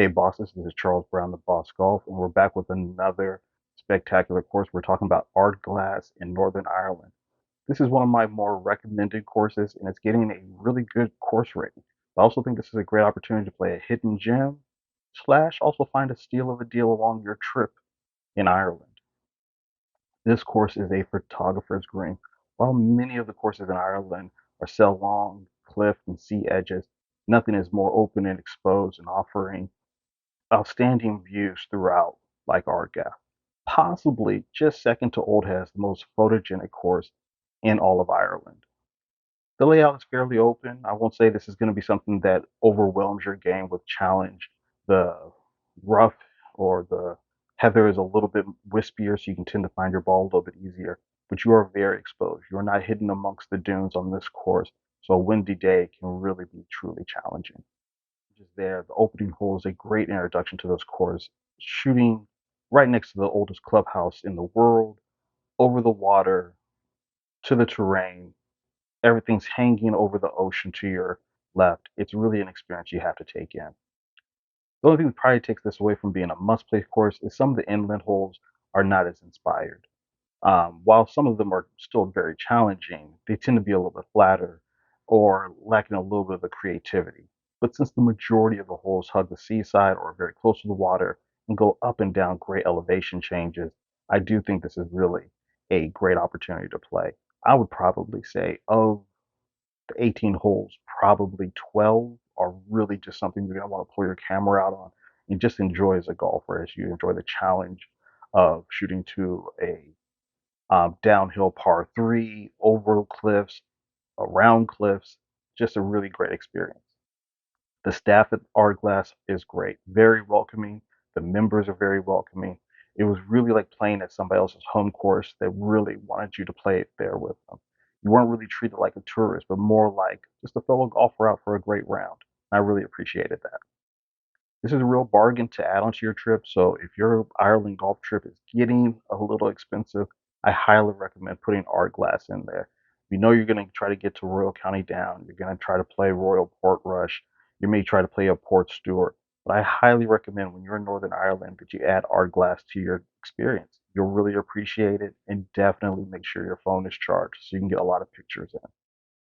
Hey bosses, this is Charles Brown, the Boss Golf, and we're back with another spectacular course. We're talking about Ardglass in Northern Ireland. This is one of my more recommended courses, and it's getting a really good course rating. I also think this is a great opportunity to play a hidden gem, slash also find a steal of a deal along your trip in Ireland. This course is a photographer's green. While many of the courses in Ireland are set along cliff and sea edges, nothing is more open and exposed and offering outstanding views throughout, like Ardglass. Possibly just second to Old Head as the most photogenic course in all of Ireland. The layout is fairly open. I won't say this is going to be something that overwhelms your game with challenge. The rough or the heather is a little bit wispier, so you can tend to find your ball a little bit easier. But you are very exposed. You're not hidden amongst the dunes on this course, so a windy day can really be truly challenging. Just there, the opening hole is a great introduction to this course, shooting right next to the oldest clubhouse in the world, over the water, to the terrain. Everything's hanging over the ocean to your left. It's really an experience you have to take in. The only thing that probably takes this away from being a must-play course is some of the inland holes are not as inspired. While some of them are still very challenging, they tend to be a little bit flatter or lacking a little bit of the creativity. But since the majority of the holes hug the seaside or are very close to the water and go up and down great elevation changes, I do think this is really a great opportunity to play. I would probably say of the 18 holes, probably 12 are really just something you're going to want to pull your camera out on and just enjoy as a golfer as you enjoy the challenge of shooting to a downhill par three, over cliffs, around cliffs, just a really great experience. The staff at Ardglass is great, very welcoming. The members are very welcoming. It was really like playing at somebody else's home course that really wanted you to play it there with them. You weren't really treated like a tourist, but more like just a fellow golfer out for a great round. I really appreciated that. This is a real bargain to add onto your trip. So if your Ireland golf trip is getting a little expensive, I highly recommend putting Ardglass in there. You know you're going to try to get to Royal County Down. You're going to try to play Royal Portrush. You may try to play a Port Stewart. But I highly recommend when you're in Northern Ireland that you add Ardglass to your experience. You'll really appreciate it, and definitely make sure your phone is charged so you can get a lot of pictures in.